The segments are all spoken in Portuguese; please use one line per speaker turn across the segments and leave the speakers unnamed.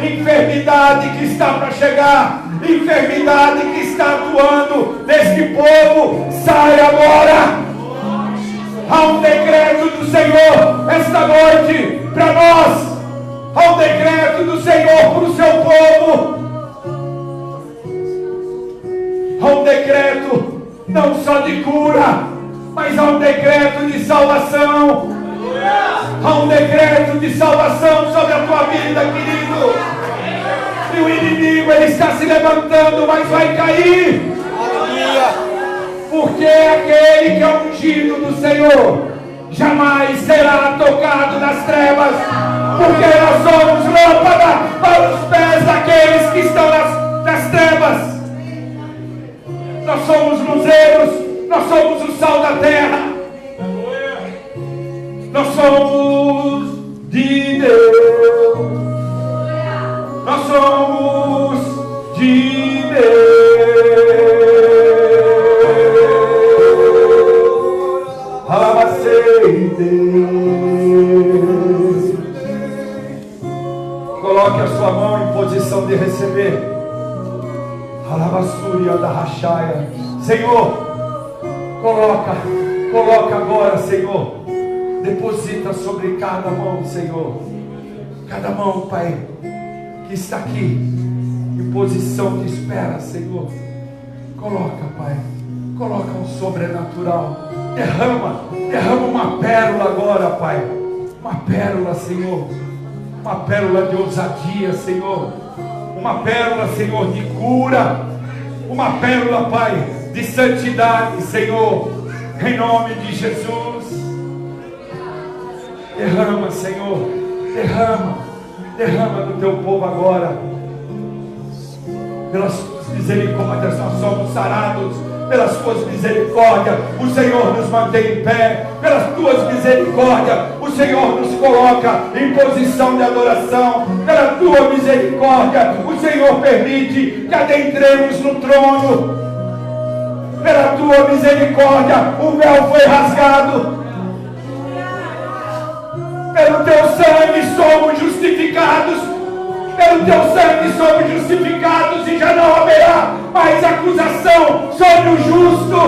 enfermidade que está para chegar, enfermidade que está atuando neste povo, sai agora. Há um decreto do Senhor esta noite para nós. Há um decreto do Senhor para o seu povo. Há um decreto não só de cura, mas há um decreto de salvação. Há um decreto de salvação sobre a tua vida, querido. E o inimigo, ele está se levantando, mas vai cair. Porque aquele que é ungido do Senhor jamais será tocado nas trevas. Porque nós somos lâmpada para os pés daqueles que estão nas trevas. Nós somos luzeiros, nós somos o sal da terra. Nós somos de Deus. Nós somos de Deus. Alabacei Deus. Coloque a sua mão em posição de receber. Alabassúria da rachaia. Senhor, coloca agora, Senhor. Deposita sobre cada mão, Senhor. Cada mão, Pai, que está aqui em posição de espera, Senhor. Coloca, Pai. Coloca um sobrenatural. Derrama uma pérola agora, Pai. Uma pérola, Senhor. Uma pérola de ousadia, Senhor. Uma pérola, Senhor, de cura. Uma pérola, Pai, de santidade, Senhor. Em nome de Jesus. Derrama, Senhor. Derrama do teu povo agora. Pelas tuas misericórdias nós somos sarados. Pelas tuas misericórdias o Senhor nos mantém em pé. Pelas tuas misericórdias o Senhor nos coloca em posição de adoração. Pela tua misericórdia o Senhor permite que adentremos no trono. Pela tua misericórdia o véu foi rasgado. Pelo teu sangue somos justificados. Pelo teu sangue somos justificados e já não haverá mais acusação sobre o justo.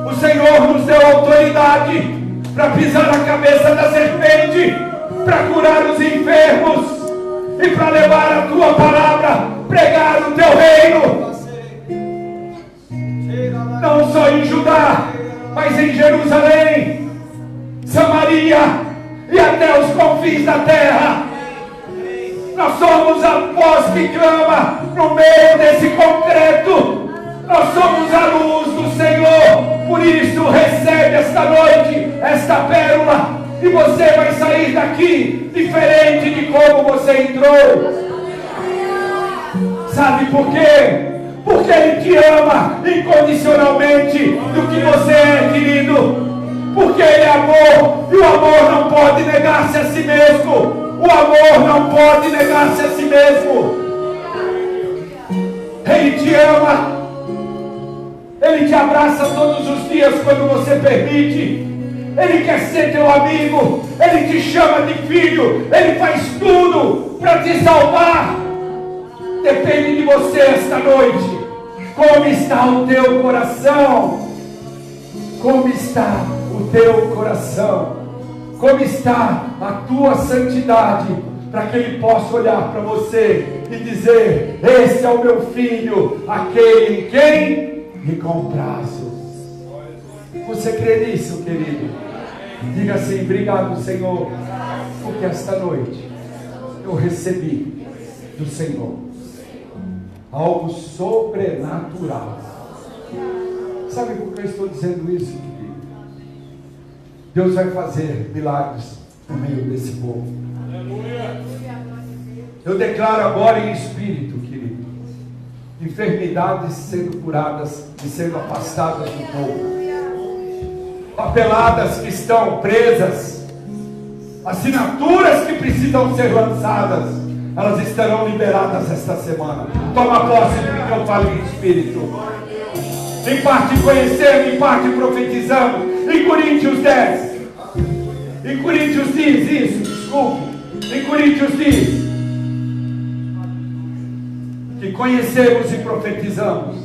O Senhor nos deu autoridade para pisar na cabeça da serpente, para curar os enfermos e para levar a tua palavra, pregar o teu reino. Não só em Judá, mas em Jerusalém, Samaria e até os confins da terra. Nós somos a voz que clama no meio desse concreto. Nós somos a luz do Senhor. Por isso recebe esta noite esta pérola e você vai sair daqui diferente de como você entrou. Sabe por quê? Porque Ele te ama incondicionalmente do que você é, querido. Porque Ele é amor e o amor não pode negar-se a si mesmo. O amor não pode negar-se a si mesmo. Ele te ama. Ele te abraça todos os dias quando você permite. Ele quer ser teu amigo. Ele te chama de filho. Ele faz tudo para te salvar. Depende de você esta noite. Como está o teu coração? Como está o teu coração? Como está a tua santidade? Para que Ele possa olhar para você e dizer: esse é o meu filho, aquele em quem me comprazo. Você crê nisso, querido? Diga assim: obrigado, Senhor, porque esta noite eu recebi do Senhor algo sobrenatural. Sabe por que eu estou dizendo isso, querido? Deus vai fazer milagres no meio desse povo. Eu declaro agora em espírito, querido, enfermidades sendo curadas e sendo afastadas do povo. Papeladas que estão presas, assinaturas que precisam ser lançadas, elas estarão liberadas esta semana. Toma posse do que eu falo em espírito. Em parte conhecendo, em parte profetizando. Em Coríntios 10. Em Coríntios diz isso, desculpe. Em Coríntios diz: E conhecemos e profetizamos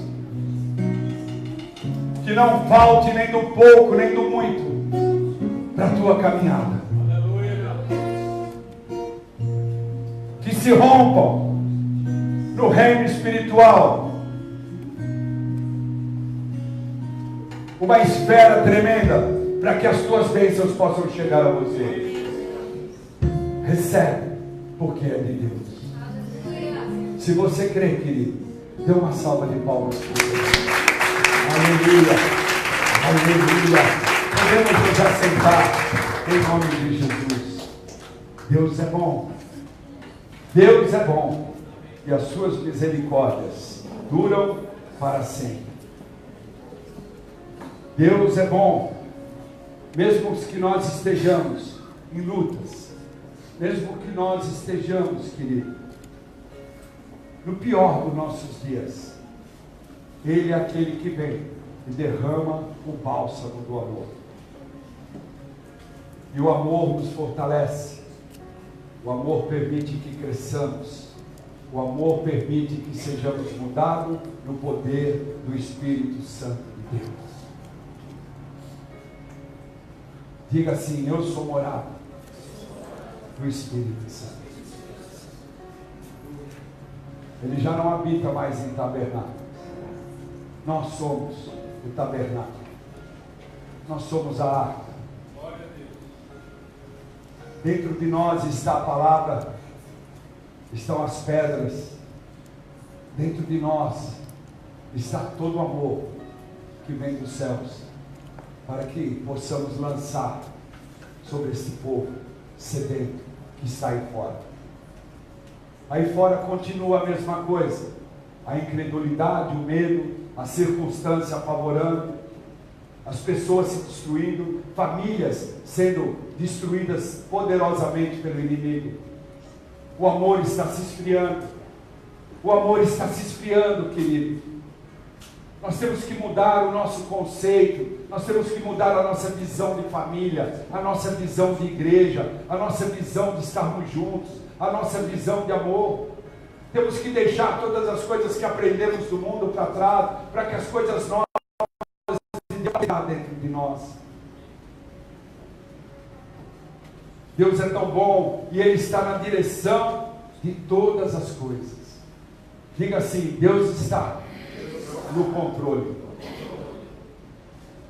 que não falte nem do pouco, nem do muito para a tua caminhada. Que se rompam no reino espiritual uma esfera tremenda para que as tuas bênçãos possam chegar a você. Recebe, porque é de Deus. Se você crê, querido, dê uma salva de palmas por Deus. Aleluia, aleluia. Podemos nos assentar em nome de Jesus. Deus é bom. Deus é bom. E as suas misericórdias duram para sempre. Deus é bom. Mesmo que nós estejamos em lutas, mesmo que nós estejamos, querido, no pior dos nossos dias, Ele é aquele que vem e derrama o bálsamo do amor. E o amor nos fortalece. O amor permite que cresçamos. O amor permite que sejamos mudados no poder do Espírito Santo de Deus. Diga assim: eu sou morada do Espírito Santo. Ele já não habita mais em tabernáculo. Nós somos o tabernáculo. Nós somos a arca. Dentro de nós está a palavra, estão as pedras. Dentro de nós está todo o amor que vem dos céus, para que possamos lançar sobre esse povo sedento que está aí fora. Aí fora continua a mesma coisa, a incredulidade, o medo, a circunstância apavorando, as pessoas se destruindo, famílias sendo destruídas poderosamente pelo inimigo. O amor está se esfriando. O amor está se esfriando, querido. Nós temos que mudar o nosso conceito, nós temos que mudar a nossa visão de família, a nossa visão de igreja, a nossa visão de estarmos juntos, a nossa visão de amor. Temos que deixar todas as coisas que aprendemos do mundo para trás, para que as coisas novas estejam dentro de nós. Deus é tão bom e Ele está na direção de todas as coisas. Diga assim: Deus está no controle.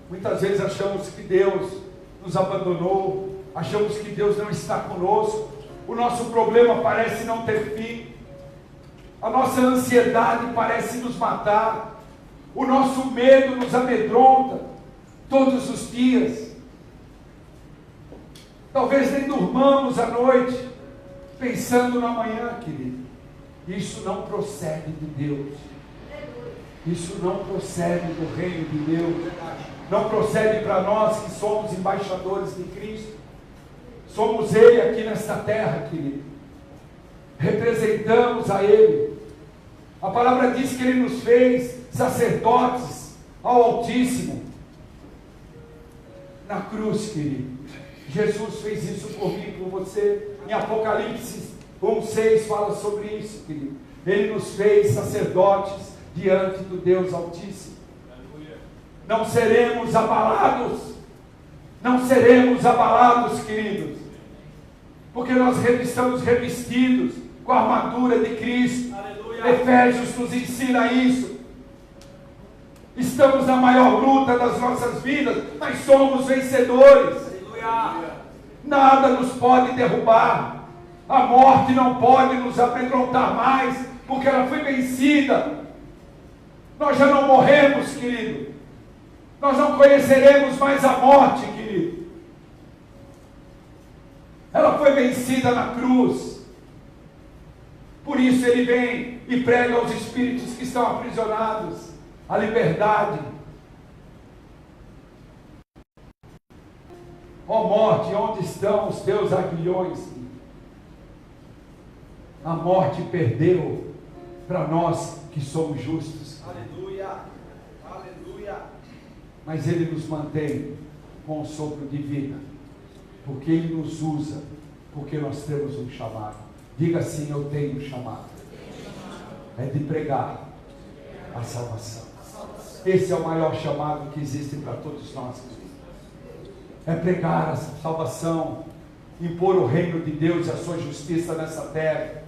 Muitas vezes achamos que Deus nos abandonou, achamos que Deus não está conosco, o nosso problema parece não ter fim, a nossa ansiedade parece nos matar, o nosso medo nos amedronta todos os dias. Talvez nem durmamos à noite pensando no amanhã, querido. Isso não procede de Deus. Isso não procede do reino de Deus. Não procede para nós que somos embaixadores de Cristo. Somos Ele aqui nesta terra, querido. Representamos a Ele. A palavra diz que Ele nos fez sacerdotes ao Altíssimo. Na cruz, querido. Jesus fez isso por mim e por você. Em Apocalipse 1:6 fala sobre isso, querido. Ele nos fez sacerdotes diante do Deus Altíssimo. Não seremos abalados. Não seremos abalados, queridos. Porque nós estamos revestidos com a armadura de Cristo. Aleluia. Efésios nos ensina isso. Estamos na maior luta das nossas vidas, mas somos vencedores. Aleluia. Nada nos pode derrubar. A morte não pode nos amedrontar mais, porque ela foi vencida. Nós já não morremos, querido. Nós não conheceremos mais a morte, querido. Ela foi vencida na cruz. Por isso Ele vem e prega aos espíritos que estão aprisionados a liberdade. Ó morte, onde estão os teus aguilhões? A morte perdeu para nós que somos justos. Aleluia, aleluia. Mas Ele nos mantém com um sopro de vida, porque Ele nos usa, porque nós temos um chamado. Diga assim: eu tenho um chamado. é de pregar a salvação. Esse é o maior chamado que existe para todos nós. É pregar a salvação, impor o reino de Deus e a sua justiça nessa terra.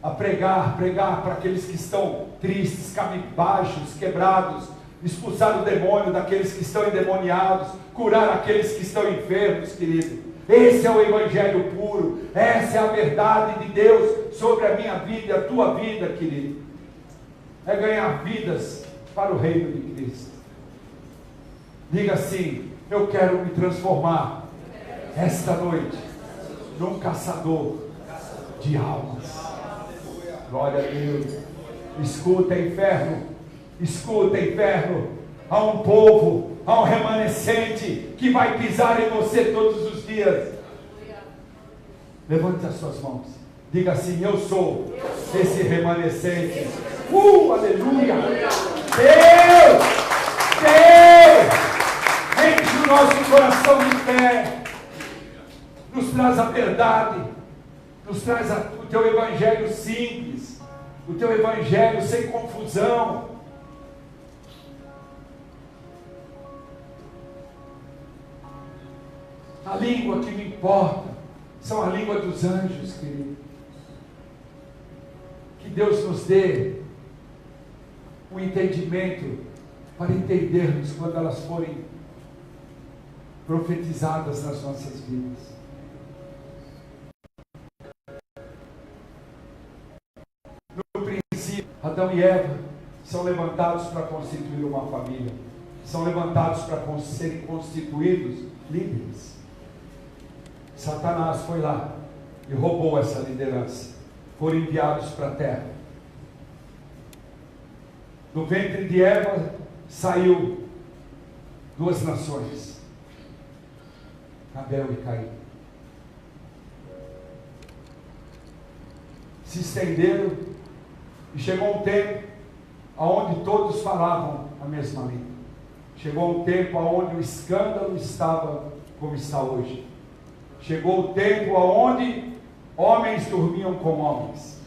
A pregar para aqueles que estão tristes, cabisbaixos, quebrados, expulsar o demônio daqueles que estão endemoniados, curar aqueles que estão enfermos, querido. Esse é o evangelho puro, essa é a verdade de Deus sobre a minha vida e a tua vida, querido. É ganhar vidas para o reino de Cristo. Diga assim: eu quero me transformar esta noite num caçador de almas. Glória a Deus. Escuta, inferno, escuta, inferno. Há um povo, há um remanescente que vai pisar em você todos os dias. Levante as suas mãos. Diga assim: eu sou esse remanescente. Aleluia! Deus! Enche o nosso coração de fé. Nos traz a verdade. Nos traz o teu evangelho simples. O teu evangelho sem confusão. A língua que me importa são a língua dos anjos, querido. Que Deus nos dê o entendimento para entendermos quando elas forem profetizadas nas nossas vidas. No princípio, Adão e Eva são levantados para constituir uma família. São levantados para serem constituídos líderes. Satanás foi lá e roubou essa liderança. Foram enviados para a terra. Do ventre de Eva saiu duas nações, Abel e Caim. Se estenderam e chegou um tempo onde todos falavam a mesma língua. Chegou um tempo onde o escândalo estava como está hoje. Chegou o tempo onde homens dormiam com homens,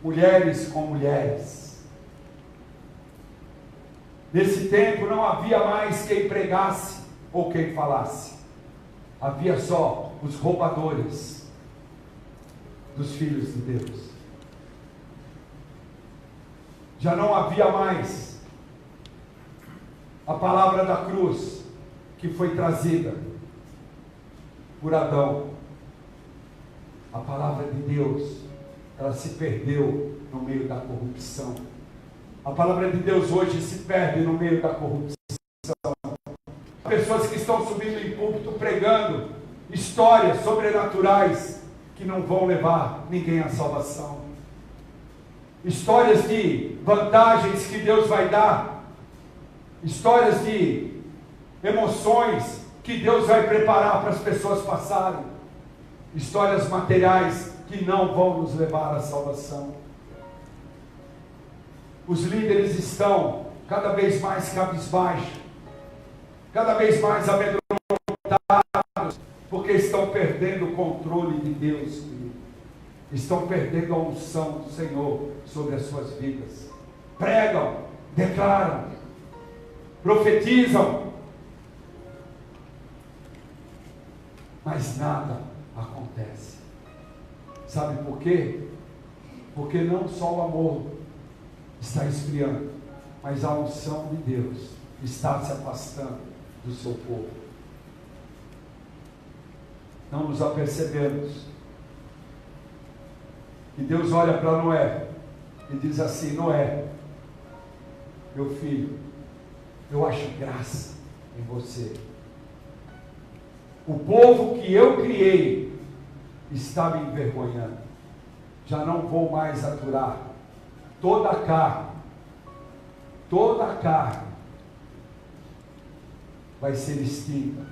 mulheres com mulheres. Nesse tempo não havia mais quem pregasse ou quem falasse. Havia só os roubadores dos filhos de Deus. Já não havia mais a palavra da cruz que foi trazida por Adão. A palavra de Deus, ela se perdeu no meio da corrupção. A palavra de Deus hoje se perde no meio da corrupção. Pessoas que estão subindo em púlpito pregando histórias sobrenaturais que não vão levar ninguém à salvação. Histórias de vantagens que Deus vai dar. Histórias de emoções que Deus vai preparar para as pessoas passarem. Histórias materiais que não vão nos levar à salvação. Os líderes estão cada vez mais cabisbaixos, cada vez mais amedrontados, porque estão perdendo o controle de Deus, querido. Estão perdendo a unção do Senhor sobre as suas vidas. Pregam, declaram, profetizam, mas nada acontece. Sabe por quê? Porque não só o amor está esfriando, mas a unção de Deus está se afastando do seu povo. Não nos apercebemos. E Deus olha para Noé e diz assim: Noé, meu filho, eu acho graça em você. O povo que eu criei está me envergonhando. Já não vou mais aturar. Toda a carne vai ser extinta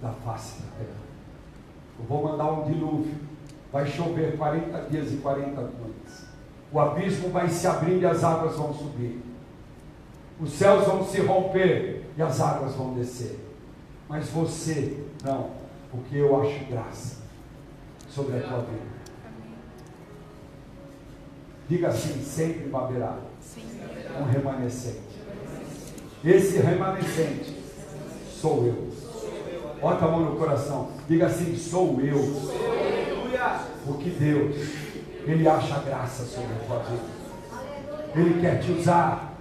da face da terra. Eu vou mandar um dilúvio. Vai chover 40 dias e 40 noites. O abismo vai se abrir e as águas vão subir. Os céus vão se romper e as águas vão descer. Mas você não, porque eu acho graça sobre a tua vida. Diga assim: sempre haverá um remanescente. Esse remanescente sou eu. Bota a mão no coração. Diga assim: sou eu. Porque Deus, Ele acha graça sobre a tua vida. Ele quer te usar.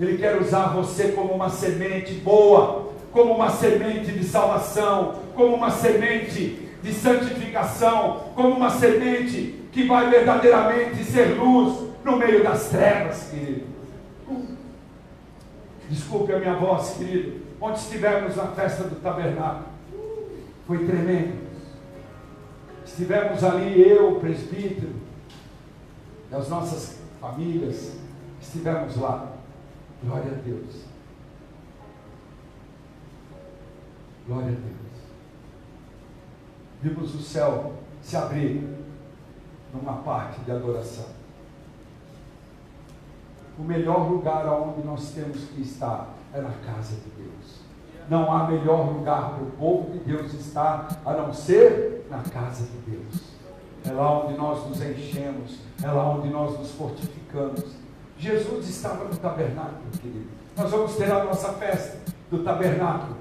Ele quer usar você como uma semente boa, como uma semente de salvação, como uma semente de santificação, como uma semente que vai verdadeiramente ser luz no meio das trevas, querido. Desculpe a minha voz, querido. Ontem estivemos na festa do tabernáculo. Foi tremendo. Estivemos ali, eu, o presbítero, as nossas famílias, estivemos lá. Glória a Deus. Glória a Deus. Vimos o céu se abrir numa parte de adoração. O melhor lugar onde nós temos que estar é na casa de Deus. Não há melhor lugar para o povo de Deus estar a não ser na casa de Deus. É lá onde nós nos enchemos, é lá onde nós nos fortificamos. Jesus estava no tabernáculo, querido. Nós vamos ter a nossa festa do tabernáculo,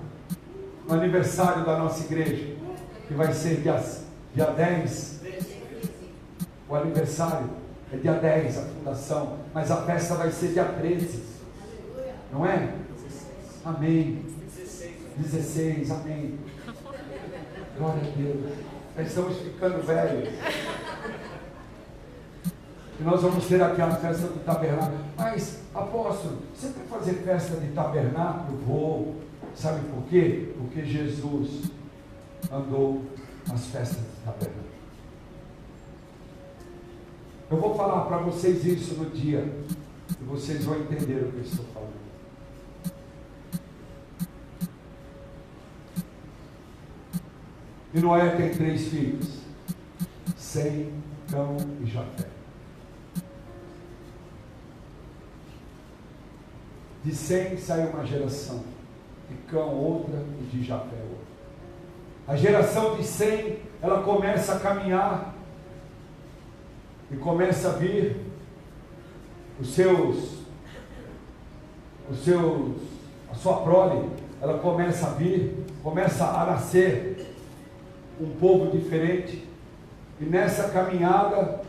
no aniversário da nossa igreja, que vai ser dia 10. O aniversário é dia 10, a fundação, mas a festa vai ser dia 13, não é? Amém. 16, amém. Glória a Deus. Já estamos ficando velhos. E nós vamos ter aqui a festa do tabernáculo. Mas, apóstolo, você vai fazer festa de tabernáculo? Vou. Sabe por quê? Porque Jesus andou nas festas de tabernáculo. Eu vou falar para vocês isso no dia, e vocês vão entender o que eu estou falando. E Noé tem 3 filhos: Sem, Cão e Jafé. De Sem saiu uma geração, de Cão outra e de Jafé outra. A geração de Sem, ela começa a caminhar e começa a vir a sua prole, ela começa a vir, começa a nascer um povo diferente. E nessa caminhada,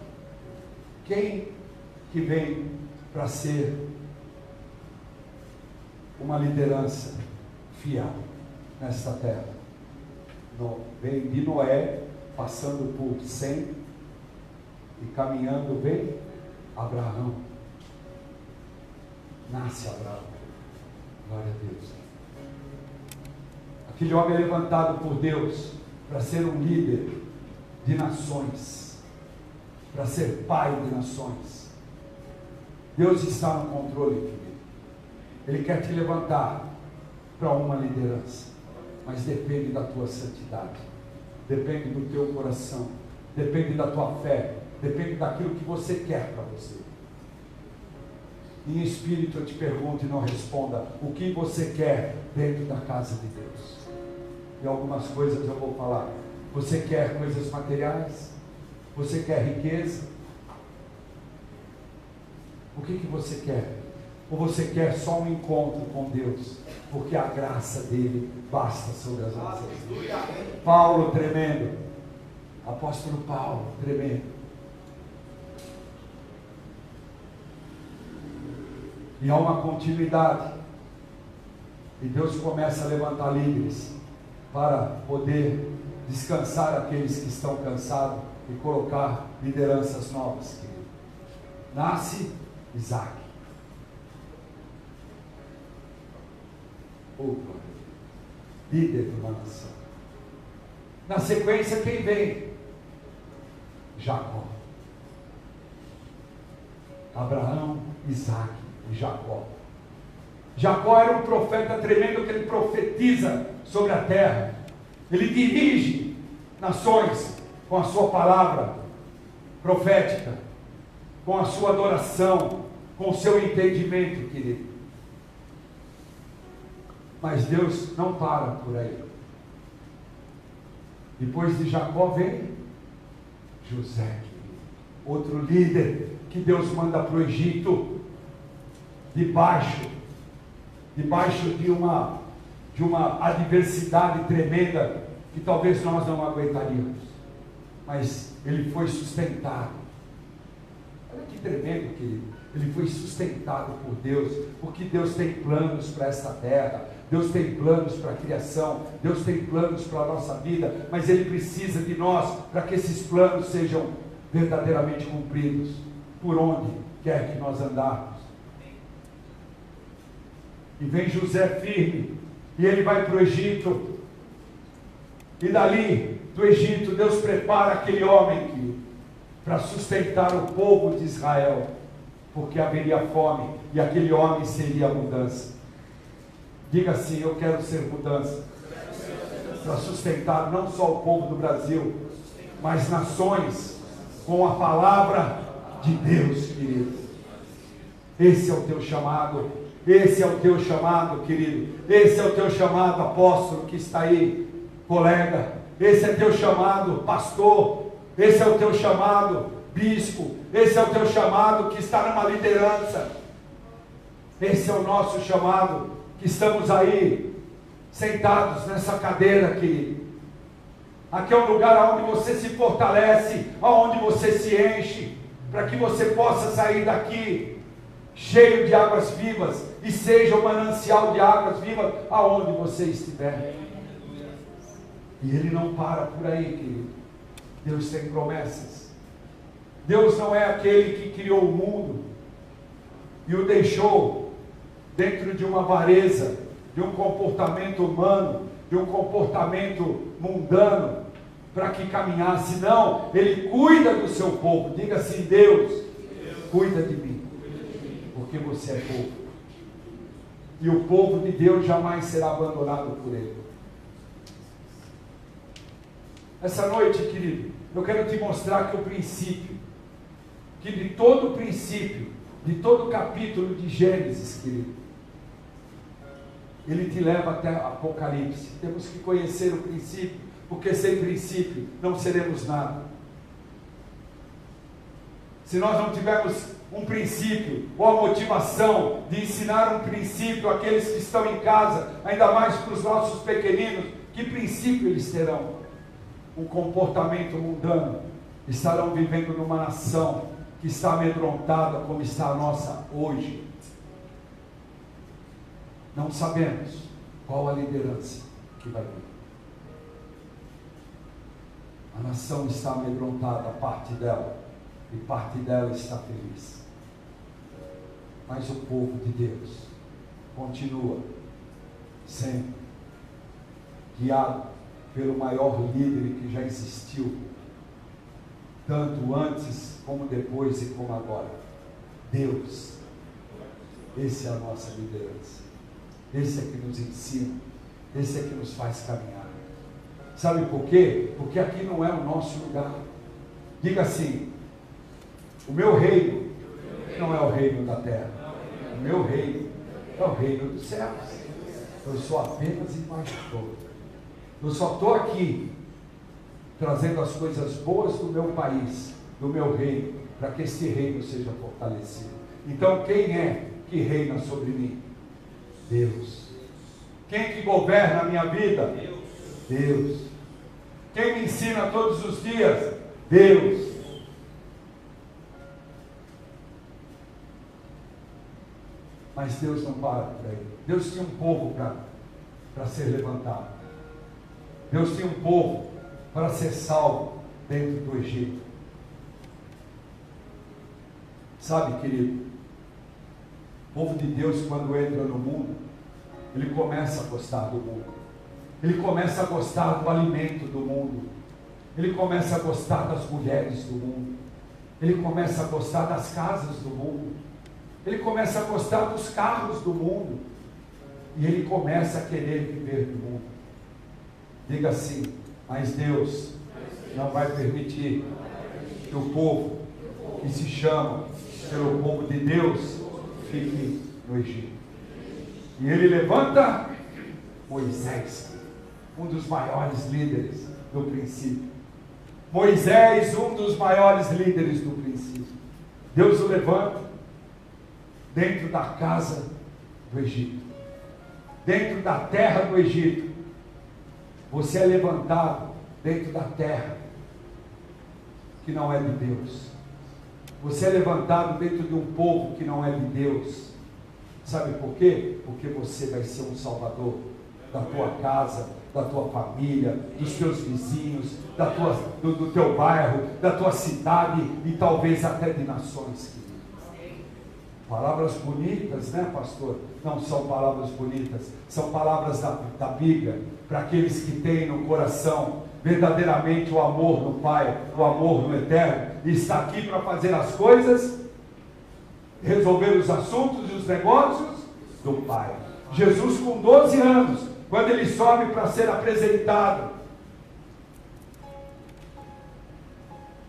quem que vem para ser uma liderança fiel nesta terra? Vem de Noé, passando por Sem, e caminhando vem Abraão. Nasce Abraão. Glória a Deus. Aquele homem é levantado por Deus para ser um líder de nações, para ser pai de nações. Deus está no controle, querido. Ele quer te levantar para uma liderança, mas depende da tua santidade, depende do teu coração, depende da tua fé, depende daquilo que você quer para você. Em espírito eu te pergunto e não responda: o que você quer dentro da casa de Deus? E algumas coisas eu vou falar. Você quer coisas materiais? Você quer riqueza? O que você quer? Ou você quer só um encontro com Deus? Porque a graça dele basta sobre as nossas vidas. Paulo tremendo. Apóstolo Paulo tremendo. E há uma continuidade. E Deus começa a levantar líderes para poder descansar aqueles que estão cansados e colocar lideranças novas, querido. Nasce Isaac. Líder de uma nação. Na sequência, quem vem? Jacó. Abraão, Isaac e Jacó. Jacó era um profeta tremendo, que ele profetiza sobre a terra. Ele dirige nações com a sua palavra profética, com a sua adoração, com o seu entendimento, querido. Mas Deus não para por aí. Depois de Jacó vem José, querido, Outro líder que Deus manda para o Egito, debaixo de uma adversidade tremenda, que talvez nós não aguentaríamos, mas ele foi sustentado. Olha que tremendo, querido. Ele foi sustentado por Deus, porque Deus tem planos para esta terra, Deus tem planos para a criação, Deus tem planos para a nossa vida, mas Ele precisa de nós para que esses planos sejam verdadeiramente cumpridos, por onde quer que nós andarmos. E vem José firme, e ele vai para o Egito, e dali do Egito Deus prepara aquele homem para sustentar o povo de Israel, porque haveria fome, e aquele homem seria a mudança. Diga assim: eu quero ser mudança, para sustentar não só o povo do Brasil, mas nações, com a palavra de Deus, querido. Esse é o teu chamado, esse é o teu chamado, querido, esse é o teu chamado, apóstolo que está aí, colega, esse é teu chamado, pastor, esse é o teu chamado, bispo, esse é o teu chamado que está numa liderança, esse é o nosso chamado, que estamos aí, sentados nessa cadeira aqui. Aqui é um lugar onde você se fortalece, onde você se enche, para que você possa sair daqui, cheio de águas vivas, e seja um manancial de águas vivas, aonde você estiver. E Ele não para por aí, querido. Deus tem promessas. Deus não é aquele que criou o mundo e o deixou dentro de uma avareza, de um comportamento humano, de um comportamento mundano, para que caminhasse. Não, Ele cuida do seu povo. Diga assim: Deus, cuida de mim, porque você é povo, e o povo de Deus jamais será abandonado por Ele. Essa noite, querido, eu quero te mostrar que o princípio, que de todo o princípio, de todo o capítulo de Gênesis, querido, ele te leva até Apocalipse. Temos que conhecer o princípio, porque sem princípio não seremos nada. Se nós não tivermos um princípio, ou a motivação de ensinar um princípio àqueles que estão em casa, ainda mais para os nossos pequeninos, que princípio eles terão? Um comportamento mundano. Estarão vivendo numa nação que está amedrontada como está a nossa hoje. Não sabemos qual a liderança que vai vir. A nação está amedrontada, parte dela, e parte dela está feliz. Mas o povo de Deus continua sempre guiado pelo maior líder que já existiu, tanto antes como depois e como agora. Deus. Esse é a nossa liderança. Esse é que nos ensina, esse é que nos faz caminhar. Sabe por quê? Porque aqui não é o nosso lugar. Diga assim: o meu reino não é o reino da terra, o meu reino é o reino dos céus. Eu sou apenas embaixador. Eu só estou aqui trazendo as coisas boas do meu país, do meu reino, para que esse reino seja fortalecido. Então quem é que reina sobre mim? Deus. Quem que governa a minha vida? Deus. Quem me ensina todos os dias? Deus. Mas Deus não para por aí. Deus tinha um povo para ser levantado. Deus tinha um povo para ser salvo dentro do Egito. Sabe, querido, o povo de Deus, quando entra no mundo, ele começa a gostar do mundo, ele começa a gostar do alimento do mundo, ele começa a gostar das mulheres do mundo, ele começa a gostar das casas do mundo, ele começa a gostar dos carros do mundo, e ele começa a querer viver no mundo. Diga assim: mas Deus não vai permitir que o povo que se chama pelo povo de Deus fique no Egito. E ele levanta Moisés, um dos maiores líderes do princípio. Moisés, um dos maiores líderes do princípio. Deus o levanta dentro da casa do Egito, dentro da terra do Egito. Você é levantado dentro da terra que não é de Deus. Você é levantado dentro de um povo que não é de Deus. Sabe por quê? Porque você vai ser um salvador da tua casa, da tua família, dos teus vizinhos, do teu bairro, da tua cidade e talvez até de nações. Palavras bonitas, né, pastor? Não são palavras bonitas, são palavras da Bíblia, para aqueles que têm no coração verdadeiramente o amor no Pai, o amor no Eterno, e está aqui para fazer as coisas, resolver os assuntos e os negócios do Pai. Jesus, com 12 anos, quando ele sobe para ser apresentado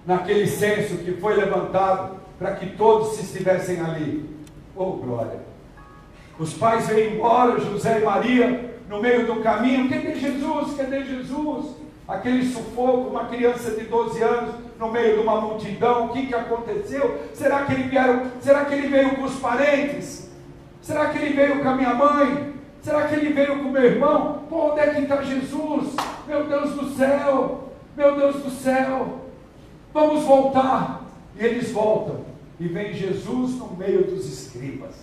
naquele censo que foi levantado para que todos se estivessem ali. Oh, glória! Os pais vêm embora, José e Maria, no meio do caminho. Cadê Jesus? Cadê Jesus? Aquele sufoco, uma criança de 12 anos no meio de uma multidão. O que aconteceu? Será que ele veio com os parentes? Será que ele veio com a minha mãe? Será que ele veio com o meu irmão? Pô, onde é que está Jesus? Meu Deus do céu! Meu Deus do céu! Vamos voltar. E eles voltam. E vem Jesus no meio dos escribas.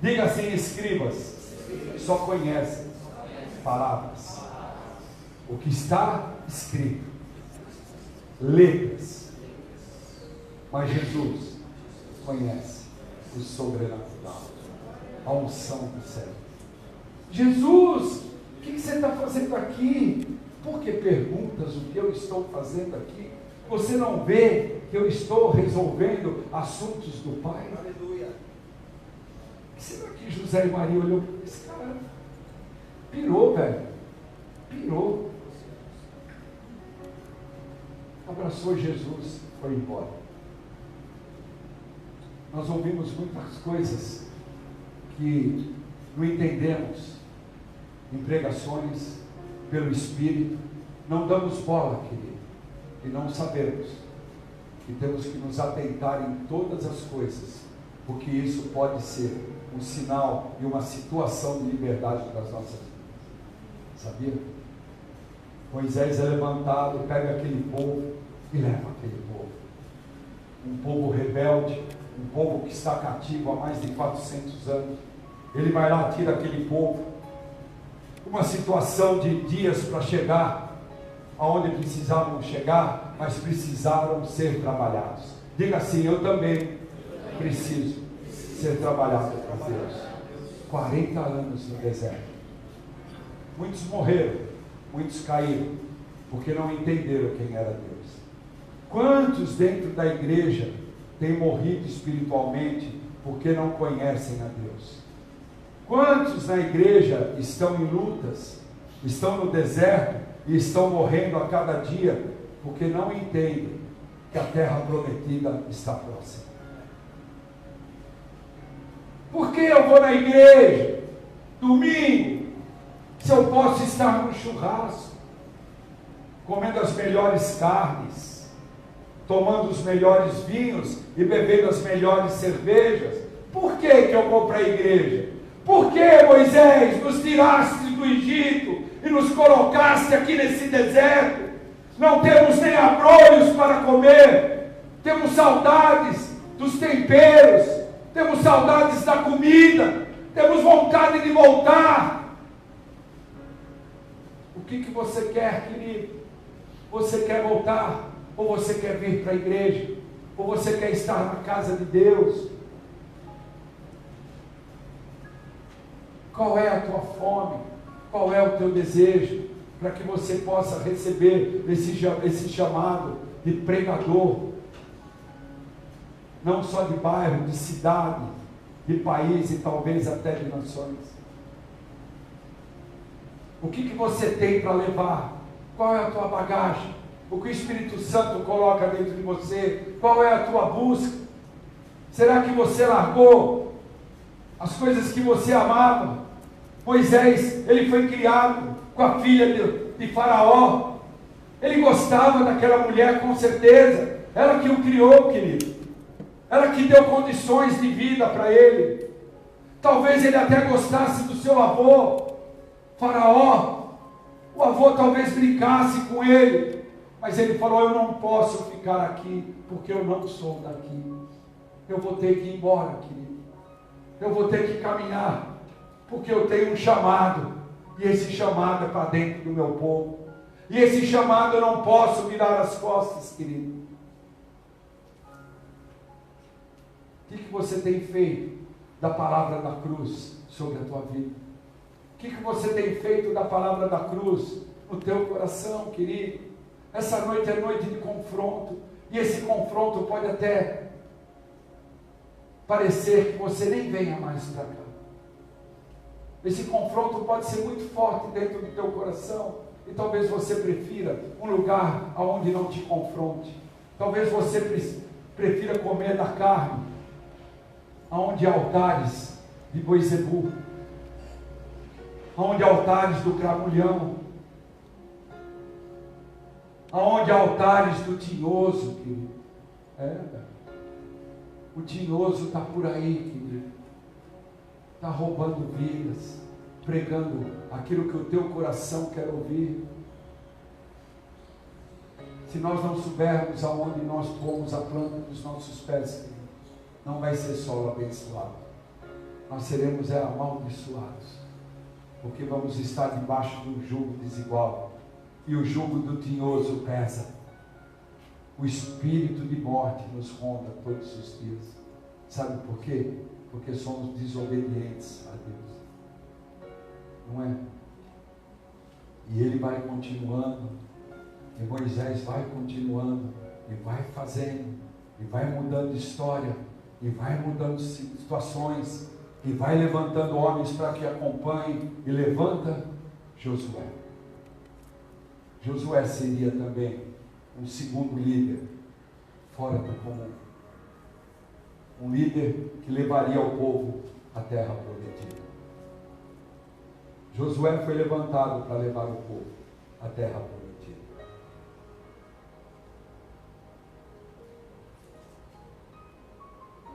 Diga assim, escribas. Só conhecem palavras. O que está escrito. Letras. Mas Jesus conhece o sobrenatural. A unção do céu. Jesus, o que você está fazendo aqui? Por que perguntas o que eu estou fazendo aqui? Você não vê que eu estou resolvendo assuntos do Pai? Aleluia. Será que José e Maria olhou para esse cara? Pirou, velho. Pirou. Abraçou Jesus, foi embora. Nós ouvimos muitas coisas que não entendemos em pregações pelo Espírito, não damos bola, querido. E não sabemos que temos que nos atentar em todas as coisas, porque isso pode ser um sinal e uma situação de liberdade das nossas vidas. Sabia? Moisés é levantado, pega aquele povo e leva aquele povo. Um povo rebelde, um povo que está cativo há mais de 400 anos. Ele vai lá, tira aquele povo. Uma situação de dias para chegar aonde precisavam chegar, mas precisaram ser trabalhados. Diga assim, eu também preciso ser trabalhado para Deus. 40 anos no deserto. Muitos morreram, muitos caíram, porque não entenderam quem era Deus. Quantos dentro da igreja têm morrido espiritualmente porque não conhecem a Deus? Quantos na igreja estão em lutas, estão no deserto, e estão morrendo a cada dia, porque não entendem que a terra prometida está próxima. Por que eu vou na igreja, domingo, se eu posso estar no churrasco, comendo as melhores carnes, tomando os melhores vinhos e bebendo as melhores cervejas? Por que eu vou para a igreja? Por que, Moisés, nos tiraste do Egito e nos colocaste aqui nesse deserto? Não temos nem abrolhos para comer, temos saudades dos temperos, temos saudades da comida, temos vontade de voltar. O que você quer, querido? Você quer voltar? Ou você quer vir para a igreja? Ou você quer estar na casa de Deus? Qual é a tua fome? Qual é o teu desejo? Para que você possa receber esse chamado de pregador. Não só de bairro, de cidade, de país e talvez até de nações. O que você tem para levar? Qual é a tua bagagem? O que o Espírito Santo coloca dentro de você? Qual é a tua busca? Será que você largou as coisas que você amava? Moisés, ele foi criado com a filha de Faraó. Ele gostava daquela mulher, com certeza. Ela que o criou, querido. ela que deu condições de vida para ele. Talvez ele até gostasse do seu avô, Faraó. O avô talvez brincasse com ele, mas ele falou: eu não posso ficar aqui, porque eu não sou daqui. Eu vou ter que ir embora, querido. Eu vou ter que caminhar, porque eu tenho um chamado, e esse chamado é para dentro do meu povo. E esse chamado eu não posso virar as costas, querido. O que você tem feito da palavra da cruz sobre a tua vida? O que você tem feito da palavra da cruz no teu coração, querido? Essa noite é noite de confronto, e esse confronto pode até parecer que você nem venha mais para cá. Esse confronto pode ser muito forte dentro do teu coração, e talvez você prefira um lugar onde não te confronte. Talvez você prefira comer da carne aonde há altares de Boizebu, aonde há altares do cramulhão, aonde há altares do tinhoso, querido. O tinhoso está por aí, querido. Está roubando vidas, pregando aquilo que o teu coração quer ouvir. Se nós não soubermos aonde nós pomos a planta dos nossos pés, querido, não vai ser solo abençoado. Nós seremos amaldiçoados, porque vamos estar debaixo de um jugo desigual, e o jugo do tinhoso pesa. O espírito de morte nos ronda todos os dias. Sabe por quê? Porque somos desobedientes a Deus, não é? E ele vai continuando, e Moisés vai continuando, e vai fazendo, e vai mudando história, e vai mudando situações, e vai levantando homens para que acompanhem, e levanta Josué. Josué seria também um segundo líder, fora do comum. Um líder que levaria o povo à terra prometida. Josué foi levantado para levar o povo à terra prometida.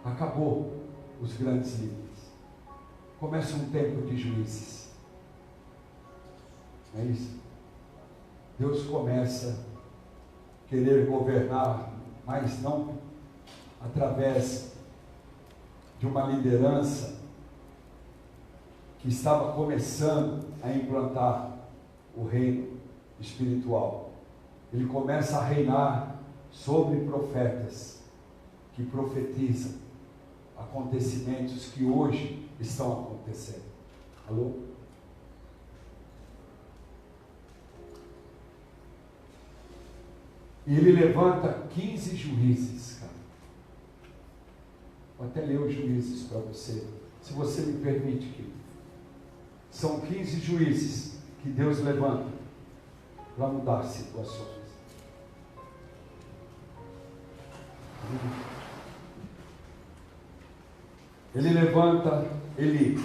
Acabou os grandes líderes. Começa um tempo de juízes. Não é isso? Deus começa a querer governar, mas não através de uma liderança que estava começando a implantar o reino espiritual. Ele começa a reinar sobre profetas que profetizam acontecimentos que hoje estão acontecendo. Alô? E ele levanta 15 juízes, cara. Vou até ler os juízes para você, se você me permite, querido. São 15 juízes que Deus levanta para mudar situações. Ele levanta Eli.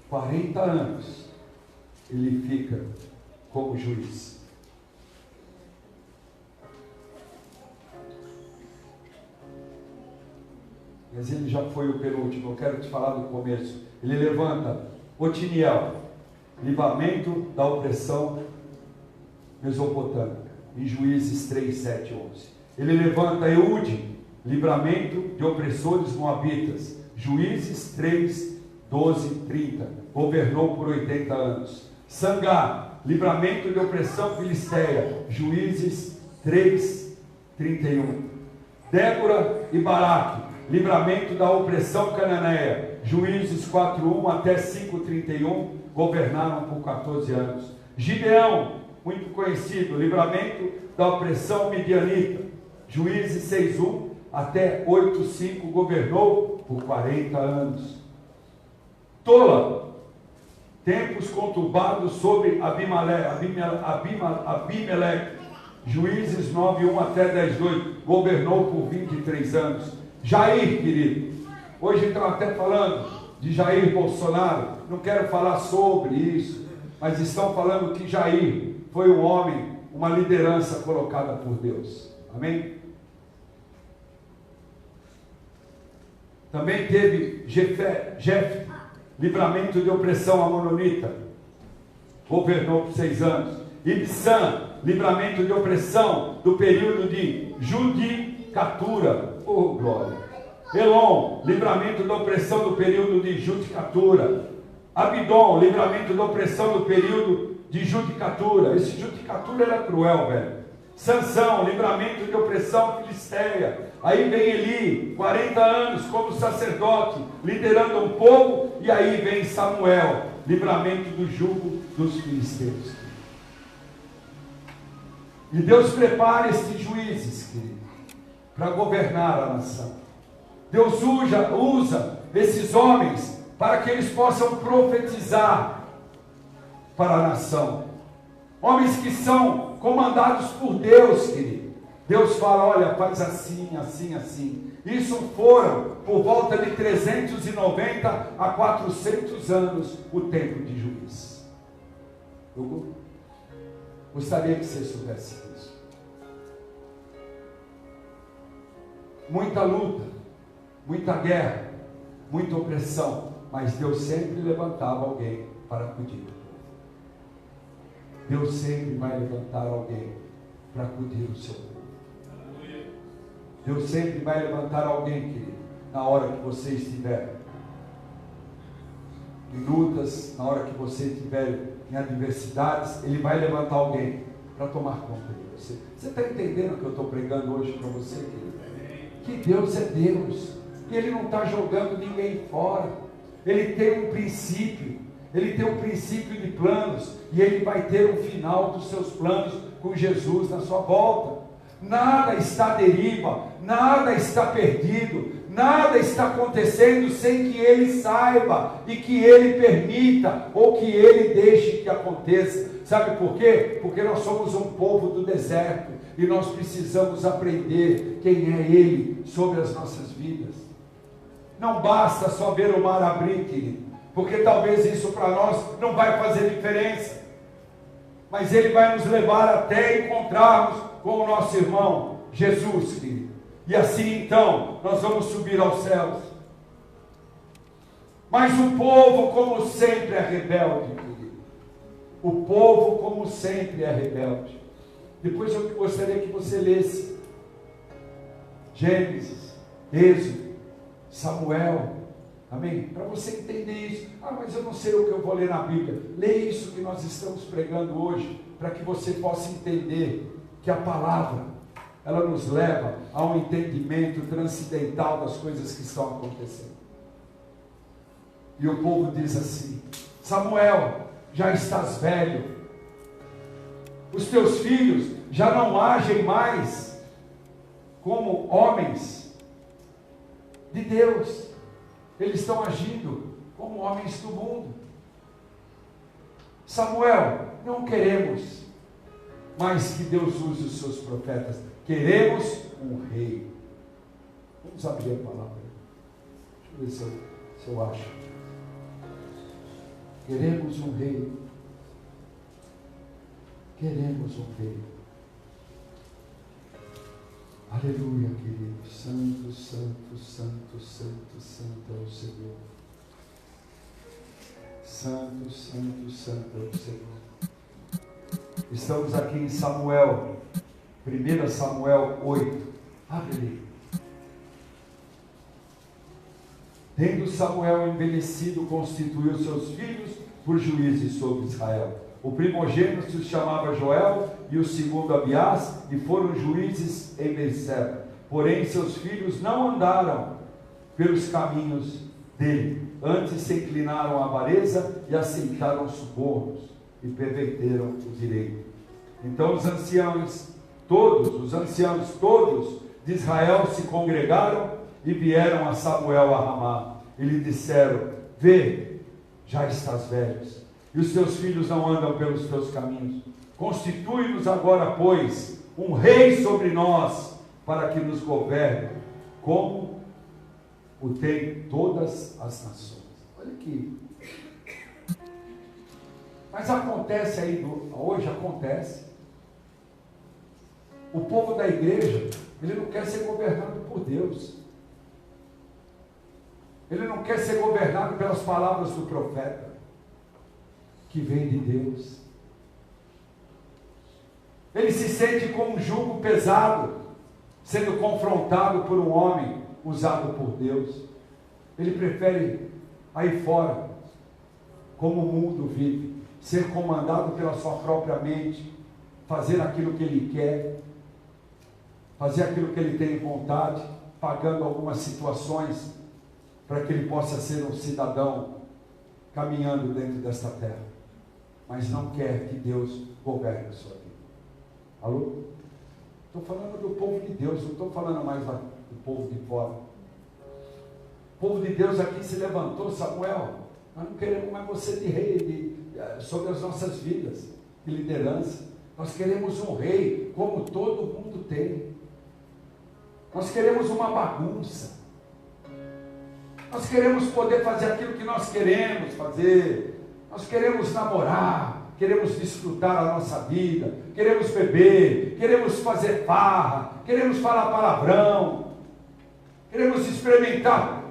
40 anos ele fica como juiz. Mas ele já foi o penúltimo. Eu quero te falar do começo. Ele levanta Otiniel, livramento da opressão mesopotâmica, em Juízes 3, 7, 11. Ele levanta Eude, livramento de opressores moabitas, Juízes 3, 12, 30. Governou por 80 anos. Sangá, livramento de opressão filisteia, Juízes 3, 31. Débora e Baraque, livramento da opressão cananeia, Juízes 4:1 até 5:31, governaram por 14 anos. Gideão, muito conhecido, livramento da opressão midianita, Juízes 6:1 até 8:5, governou por 40 anos. Tola, tempos conturbados sobre Abimeleque, Juízes 9:1 até 10:2, governou por 23 anos. Jair, querido, hoje estão até falando de Jair Bolsonaro, não quero falar sobre isso, mas estão falando que Jair foi um homem, uma liderança colocada por Deus, amém? Também teve Jefté, livramento de opressão amononita, governou por 6 anos. Ibsã, livramento de opressão do período de judicatura, oh glória. Elon, livramento da opressão do período de judicatura. Abidom, livramento da opressão do período de judicatura. Esse judicatura era cruel, velho. Sansão, livramento de opressão filisteia. Aí vem Eli, 40 anos como sacerdote, liderando um povo. E aí vem Samuel, livramento do jugo dos filisteus. E Deus prepara estes juízes, querido, para governar a nação. Deus usa esses homens para que eles possam profetizar para a nação. Homens que são comandados por Deus, querido. Deus fala, olha, faz assim, assim, assim. Isso foram por volta de 390 a 400 anos o tempo de juízo. Eu gostaria que você soubesse disso. Muita luta, muita guerra, muita opressão, mas Deus sempre levantava alguém para acudir. Deus sempre vai levantar alguém para acudir o seu povo. Deus sempre vai levantar alguém, querido, na hora que você estiver em lutas, na hora que você estiver em adversidades, Ele vai levantar alguém para tomar conta de você. Você está entendendo o que eu estou pregando hoje para você, querido? Que Deus é Deus, que Ele não está jogando ninguém fora. Ele tem um princípio, Ele tem um princípio de planos, e Ele vai ter um final dos seus planos com Jesus na sua volta. Nada está à deriva, nada está perdido, nada está acontecendo sem que Ele saiba e que Ele permita ou que Ele deixe que aconteça. Sabe por quê? Porque nós somos um povo do deserto e nós precisamos aprender quem é Ele sobre as nossas vidas. Não basta só ver o mar abrir, querido, porque talvez isso para nós não vai fazer diferença, mas Ele vai nos levar até encontrarmos com o nosso irmão Jesus, querido. E assim então nós vamos subir aos céus. Mas o povo, como sempre, é rebelde, querido. O povo, como sempre, é rebelde. Depois eu gostaria que você lesse Gênesis, Êxodo, Samuel, amém? Para você entender isso. Mas eu não sei o que eu vou ler na Bíblia. Leia isso que nós estamos pregando hoje, para que você possa entender que a palavra, ela nos leva a um entendimento transcendental das coisas que estão acontecendo. E o povo diz assim: Samuel, já estás velho, os teus filhos já não agem mais como homens de Deus, eles estão agindo como homens do mundo. Samuel, não queremos mais que Deus use os seus profetas, queremos um rei. Vamos abrir a palavra. Deixa eu ver se eu acho. Queremos um rei. Queremos um rei. Aleluia, querido. Santo, santo, santo, santo, santo é o Senhor. Santo, santo, santo é o Senhor. Estamos aqui em Samuel, 1 Samuel 8. Abre ali. Tendo Samuel envelhecido, constituiu seus filhos por juízes sobre Israel. O primogênito se chamava Joel e o segundo Abiás, e foram juízes em Berseba. Porém seus filhos não andaram pelos caminhos dele, antes se inclinaram à avareza e aceitaram subornos e perverteram o direito. Então os anciãos todos de Israel se congregaram e vieram a Samuel a Ramá e lhe disseram: vê, já estás velhos, e os teus filhos não andam pelos teus caminhos. Constitui-nos agora, pois, um rei sobre nós, para que nos governe, como o tem todas as nações. Olha aqui. Mas acontece aí, hoje acontece. O povo da igreja, ele não quer ser governado por Deus. Ele não quer ser governado pelas palavras do profeta, que vem de Deus. Ele se sente com um jugo pesado, sendo confrontado por um homem usado por Deus. Ele prefere aí fora, como o mundo vive, ser comandado pela sua própria mente, fazer aquilo que ele quer, fazer aquilo que ele tem vontade, pagando algumas situações, para que ele possa ser um cidadão caminhando dentro desta terra, mas não quer que Deus governe a sua vida. Alô? Estou falando do povo de Deus, não estou falando mais do povo de fora. O povo de Deus aqui se levantou, Samuel, nós não queremos mais você de rei, sobre as nossas vidas, de liderança. Nós queremos um rei, como todo mundo tem. Nós queremos uma bagunça. Nós queremos poder fazer aquilo que nós queremos fazer. Nós queremos namorar, queremos desfrutar a nossa vida, queremos beber, queremos fazer farra, queremos falar palavrão, queremos experimentar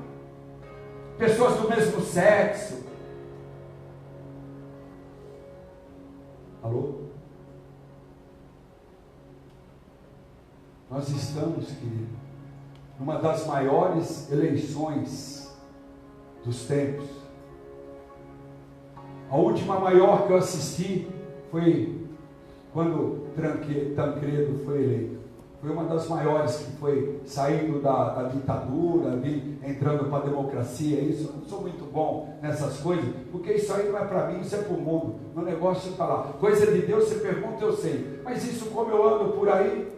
pessoas do mesmo sexo. Alô? Nós estamos, querido, numa das maiores eleições dos tempos. A última maior que eu assisti foi quando Tancredo foi eleito. Foi uma das maiores que foi saindo da ditadura, entrando para a democracia. Isso, eu não sou muito bom nessas coisas, porque isso aí não é para mim, isso é para o mundo. Meu negócio está lá. Coisa de Deus, você pergunta, eu sei. Mas isso, como eu ando por aí,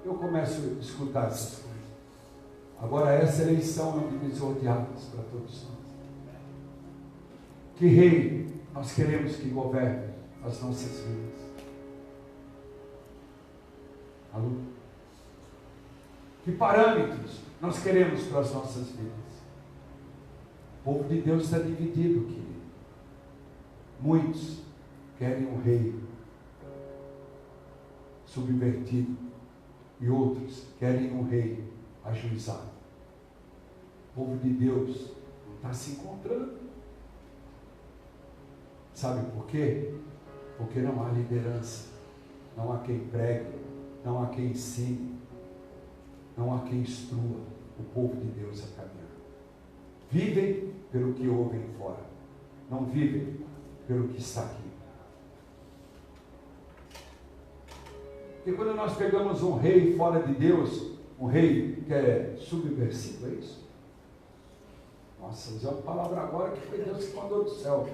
eu começo a escutar essas coisas. Agora, essa eleição é um divisor de águas para todos nós. Que rei nós queremos que governe as nossas vidas? Alô? Que parâmetros nós queremos para as nossas vidas? O povo de Deus está dividido, querido. Muitos querem um rei subvertido e outros querem um rei ajuizado. O povo de Deus não está se encontrando. Sabe por quê? Porque não há liderança, não há quem pregue, não há quem ensine, não há quem instrua o povo de Deus a caminhar. Vivem pelo que ouvem fora, não vivem pelo que está aqui. Porque quando nós pegamos um rei fora de Deus, um rei que é subversivo, é isso? Nossa, usei uma palavra agora que foi Deus que mandou do céu.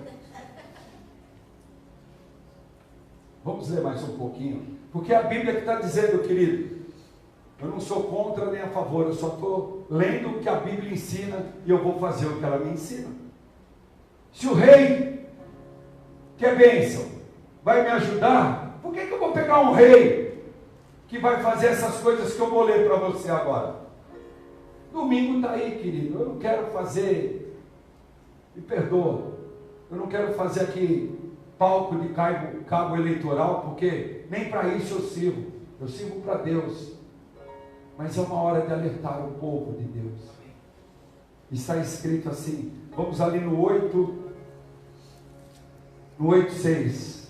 Vamos ler mais um pouquinho, porque a Bíblia que está dizendo, querido, eu não sou contra nem a favor, eu só estou lendo o que a Bíblia ensina e eu vou fazer o que ela me ensina. Se o rei, que é bênção, vai me ajudar, por que eu vou pegar um rei que vai fazer essas coisas que eu vou ler para você agora? Domingo está aí, querido, eu não quero fazer, me perdoa, eu não quero fazer aqui palco de cabo eleitoral, porque nem para isso eu sirvo para Deus, mas é uma hora de alertar o povo de Deus. Está escrito assim, vamos ali no 8:6.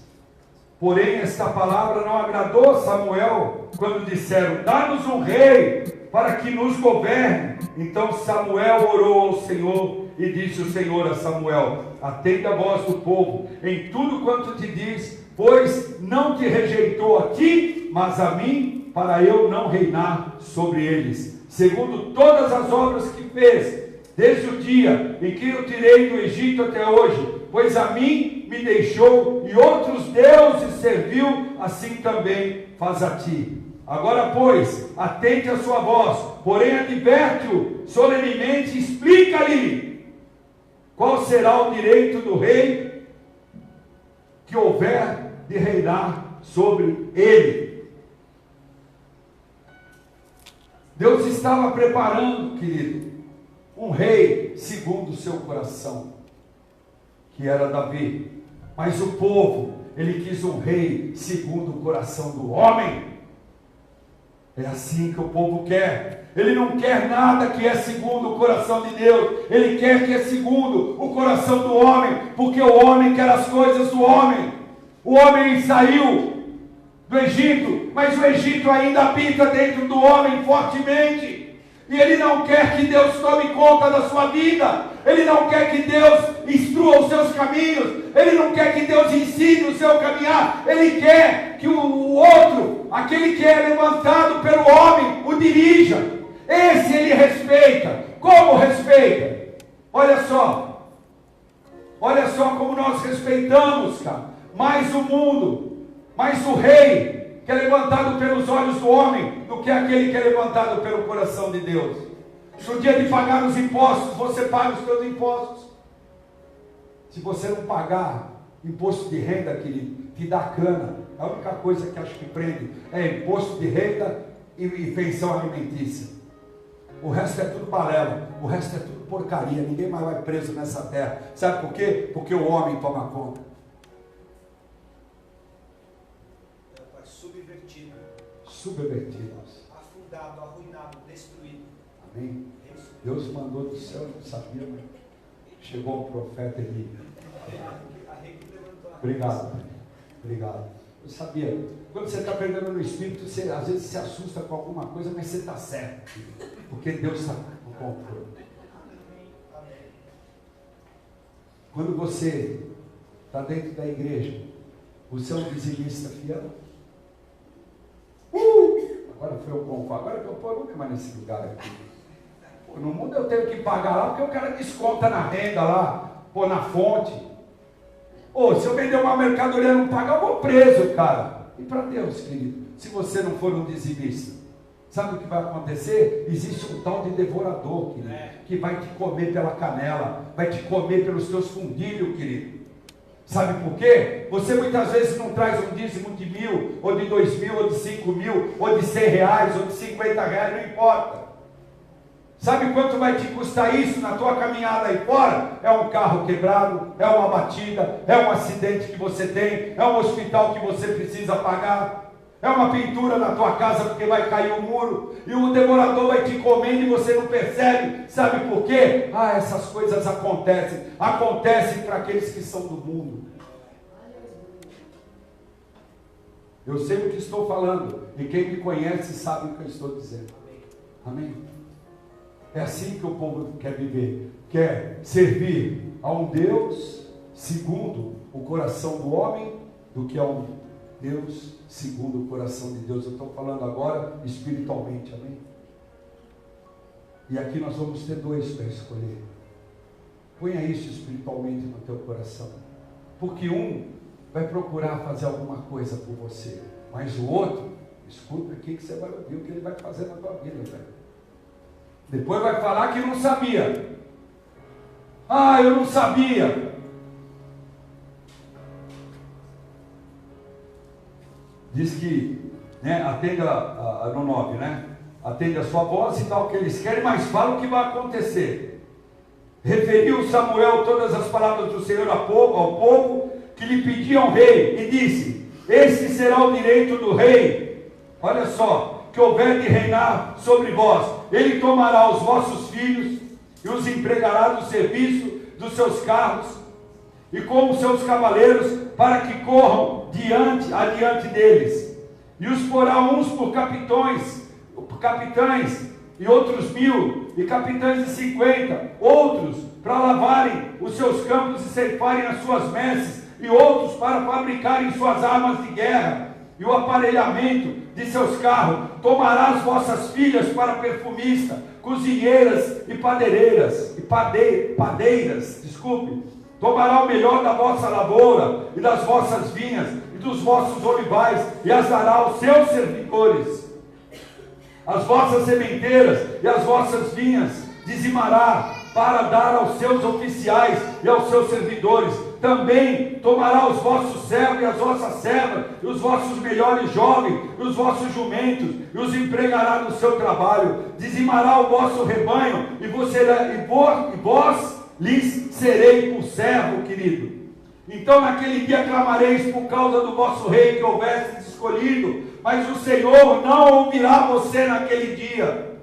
Porém esta palavra não agradou a Samuel, quando disseram, dá-nos um rei, para que nos governe. Então Samuel orou ao Senhor, e disse o Senhor a Samuel, atenda a voz do povo, em tudo quanto te diz, pois não te rejeitou a ti, mas a mim, para eu não reinar sobre eles, segundo todas as obras que fez, desde o dia em que eu tirei do Egito até hoje, pois a mim me deixou, e outros deuses serviu, assim também faz a ti. Agora, pois, atente a sua voz, porém adverte-o solenemente, explica-lhe qual será o direito do rei que houver de reinar sobre ele. Deus estava preparando, querido, um rei segundo o seu coração, que era Davi. Mas o povo, ele quis um rei segundo o coração do homem. É assim que o povo quer. Ele não quer nada que é segundo o coração de Deus. Ele quer que é segundo o coração do homem, porque o homem quer as coisas do homem. O homem saiu do Egito, mas o Egito ainda habita dentro do homem fortemente. E ele não quer que Deus tome conta da sua vida. Ele não quer que Deus instrua os seus caminhos. Ele não quer que Deus ensine o seu caminhar. Ele quer que o outro, aquele que é levantado pelo homem, o dirija. Esse ele respeita. Como respeita? Olha só como nós respeitamos, cara. Mais o mundo, mais o rei, que é levantado pelos olhos do homem, do que aquele que é levantado pelo coração de Deus. No dia de pagar os impostos, você paga os seus impostos. Se você não pagar imposto de renda, querido, te dá cana. A única coisa que acho que prende é imposto de renda e pensão alimentícia. O resto é tudo balela, o resto é tudo porcaria. Ninguém mais vai preso nessa terra. Sabe por quê? Porque o homem toma conta. Subvertidos,
afundado, arruinado, destruído.
Amém? Deus mandou do céu, não sabia, mas chegou o profeta Eli. Obrigado. Eu sabia. Quando você está perdendo no Espírito, você às vezes se assusta com alguma coisa, mas você está certo, porque Deus está no controle. Quando você está dentro da igreja, você é um dizimista fiel. Agora foi o bom. Agora que eu pôr, não é mais nesse lugar aqui. Pô, no mundo eu tenho que pagar lá, porque o cara desconta na renda lá, pô, na fonte. Se eu vender uma mercadoria e não pagar, eu vou preso, cara. E para Deus, querido, se você não for um dizimista, sabe o que vai acontecer? Existe um tal de devorador, querido, que vai te comer pela canela, vai te comer pelos teus fundilhos, querido. Sabe por quê? Você muitas vezes não traz um dízimo de 1.000, ou de 2.000, ou de 5.000, ou de 100 reais, ou de 50 reais, não importa. Sabe quanto vai te custar isso na tua caminhada aí fora? É um carro quebrado, é uma batida, é um acidente que você tem, é um hospital que você precisa pagar, é uma pintura na tua casa porque vai cair o muro, e o devorador vai te comendo e você não percebe. Sabe por quê? Essas coisas acontecem para aqueles que são do mundo. Eu sei o que estou falando, e quem me conhece sabe o que eu estou dizendo. Amém? É assim que o povo quer viver, quer servir a um Deus segundo o coração do homem, do que a um Deus segundo o coração de Deus. Eu estou falando agora espiritualmente, amém? E aqui nós vamos ter dois para escolher. Ponha isso espiritualmente no teu coração, porque um vai procurar fazer alguma coisa por você, mas o outro, escuta aqui que você vai ouvir o que ele vai fazer na tua vida, velho. Depois vai falar que não sabia. Eu não sabia. Diz que, atende no 9, atende a sua voz e tal o que eles querem, mas fala o que vai acontecer. Referiu Samuel todas as palavras do Senhor ao povo que lhe pediam rei, e disse: este será o direito do rei, olha só, que houver de reinar sobre vós. Ele tomará os vossos filhos e os empregará no serviço dos seus carros e com os seus cavaleiros, para que corram adiante deles, e os porá uns por capitães, e outros 1.000, e capitães de 50, outros para lavarem os seus campos e ceifarem as suas messes, e outros para fabricarem suas armas de guerra e o aparelhamento de seus carros. Tomará as vossas filhas para perfumista, cozinheiras e padeiras, tomará o melhor da vossa lavoura e das vossas vinhas e dos vossos olivais, e as dará aos seus servidores. As vossas sementeiras e as vossas vinhas dizimará, para dar aos seus oficiais e aos seus servidores. Também tomará os vossos servos e as vossas servas, e os vossos melhores jovens, e os vossos jumentos, e os empregará no seu trabalho. Dizimará o vosso rebanho, e vós lhes serei por servo, querido. Então naquele dia clamareis por causa do vosso rei que houvesse escolhido, mas o Senhor não ouvirá você naquele dia.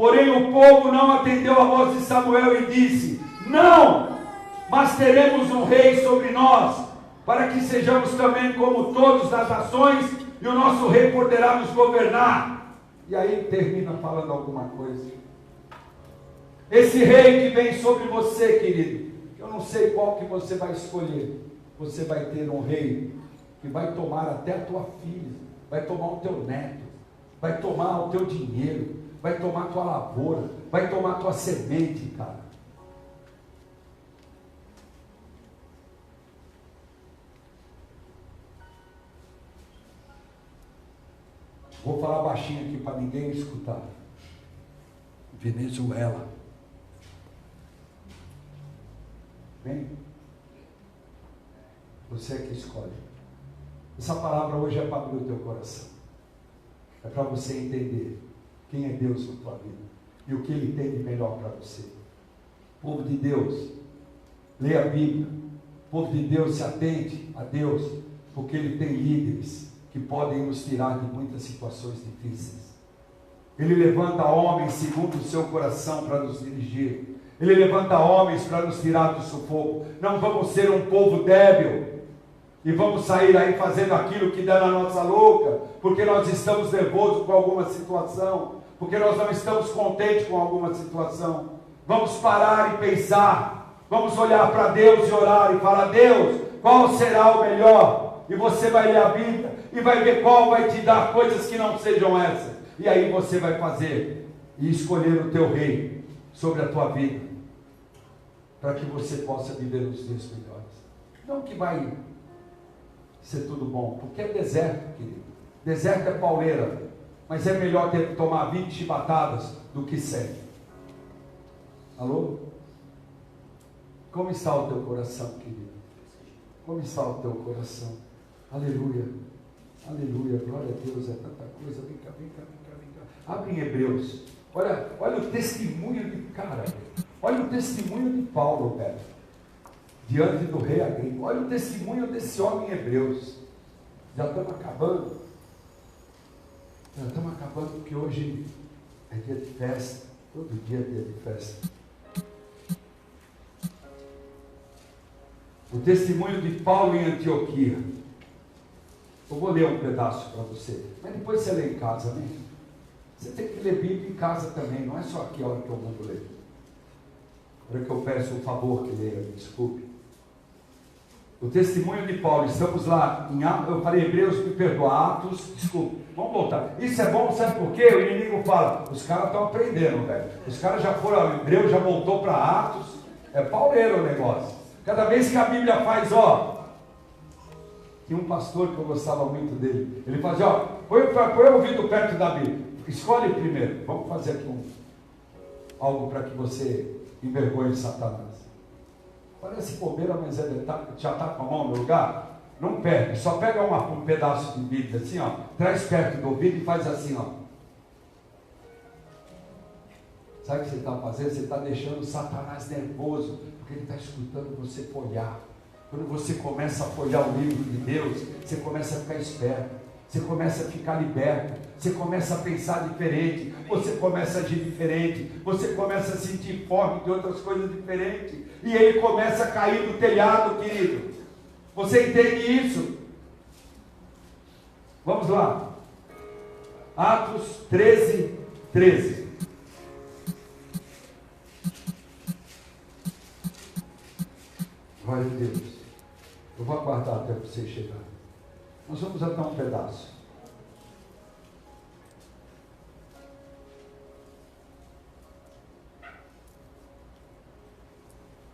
Porém o povo não atendeu a voz de Samuel e disse: não, mas teremos um rei sobre nós, para que sejamos também como todos as nações, e o nosso rei poderá nos governar. E aí termina falando alguma coisa. Esse rei que vem sobre você, querido, eu não sei qual que você vai escolher. Você vai ter um rei que vai tomar até a tua filha, vai tomar o teu neto, vai tomar o teu dinheiro, vai tomar a tua lavoura, vai tomar a tua semente, cara. Vou falar baixinho aqui para ninguém escutar. Venezuela. Bem, você é que escolhe. Essa palavra hoje é para abrir o teu coração. É para você entender quem é Deus na tua vida e o que Ele tem de melhor para você. Povo de Deus, leia a Bíblia. Povo de Deus, se atente a Deus, porque Ele tem líderes que podem nos tirar de muitas situações difíceis. Ele levanta homens segundo o seu coração para nos dirigir. Ele levanta homens para nos tirar do sufoco. Não vamos ser um povo débil e vamos sair aí fazendo aquilo que dá na nossa louca, porque nós estamos nervosos com alguma situação, porque nós não estamos contentes com alguma situação. Vamos parar e pensar, vamos olhar para Deus e orar e falar: Deus, qual será o melhor? E você vai ler a Bíblia e vai ver qual vai te dar coisas que não sejam essas. E aí você vai fazer e escolher o teu rei sobre a tua vida, para que você possa viver os dias melhores. Não que vai ser tudo bom, porque é deserto, querido. Deserto é pauleira, mas é melhor ter que tomar 20 chibatadas do que 100. Alô? Como está o teu coração, querido? Como está o teu coração? Aleluia, aleluia, glória a Deus, é tanta coisa. Vem cá, vem cá, vem cá, vem cá. Abre em Hebreus. Olha o testemunho de cara, olha o testemunho de Paulo, velho, diante do rei Agripa. Olha o testemunho desse homem em Hebreus. Já estamos acabando. Já estamos acabando, porque hoje é dia de festa. Todo dia é dia de festa. O testemunho de Paulo em Antioquia. Eu vou ler um pedaço para você, mas depois você lê em casa, né? Você tem que ler Bíblia em casa também, não é só aqui a hora que eu mando ler. A hora que eu peço um favor que leia, me desculpe. O testemunho de Paulo, estamos lá em Atos, eu falei Hebreus, me perdoa, Atos, desculpe, vamos voltar. Isso é bom, sabe por quê? O inimigo fala, os caras estão aprendendo, velho. Os caras já foram, Hebreus já voltou para Atos, é pauleiro o negócio. Cada vez que a Bíblia faz, ó, tinha um pastor que eu gostava muito dele, ele fazia, ó, põe o ouvido perto da Bíblia, escolhe primeiro, vamos fazer aqui algo para que você envergonhe Satanás. Parece bobeira, mas já está com a mão no lugar, não perde, só pega um pedaço de Bíblia assim, ó, traz perto do ouvido e faz assim, ó. Sabe o que você está fazendo? Você está deixando Satanás nervoso, porque ele está escutando você folhear. Quando você começa a folhear o livro de Deus, você começa a ficar esperto, você começa a ficar liberto, você começa a pensar diferente, você começa a agir diferente, você começa a sentir fome de outras coisas diferentes, e ele começa a cair do telhado, querido. Você entende isso? Vamos lá. Atos 13, 13. Glória a Deus. Eu vou aguardar até você chegar. Nós vamos até um pedaço.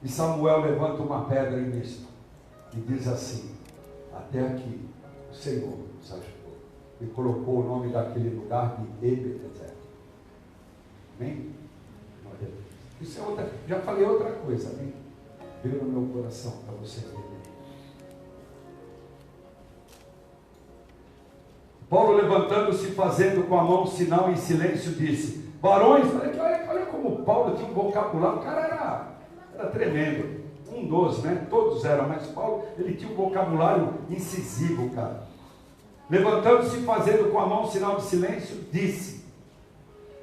E Samuel levanta uma pedra em Misto e diz assim: até aqui o Senhor nos ajudou. E colocou o nome daquele lugar de Ebenezer. Amém? Isso é outra, já falei outra coisa, amém? Veio no meu coração para você entender. Paulo, levantando-se, fazendo com a mão sinal em silêncio, disse: varões, olha como Paulo tinha um vocabulário, o cara era tremendo, um dos, né? Todos eram, mas Paulo, ele tinha um vocabulário incisivo, cara. Levantando-se, fazendo com a mão sinal de silêncio, disse: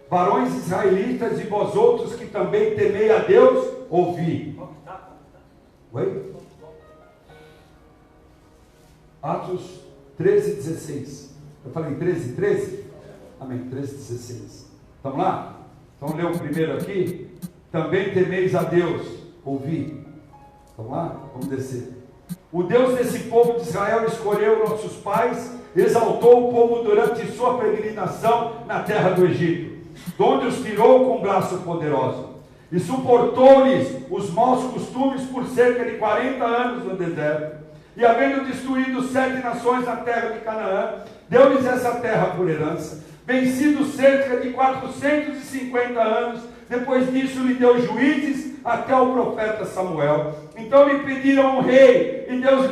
Varões israelitas e vós outros que também temei a Deus, ouvi. Oi? Atos 13, 16. Eu falei 13, 13? Amém, 13, 16. Vamos lá? Vamos ler o primeiro aqui. Também temeis a Deus, ouvi. Vamos lá? Vamos descer. O Deus desse povo de Israel escolheu nossos pais, exaltou o povo durante sua peregrinação na terra do Egito, de onde os tirou com braço poderoso, e suportou-lhes os maus costumes por cerca de 40 anos no deserto. E havendo destruído 7 nações na terra de Canaã, deu-lhes essa terra por herança. Vencido cerca de 450 anos, depois disso lhe deu juízes até o profeta Samuel. Então lhe pediram um rei, e Deus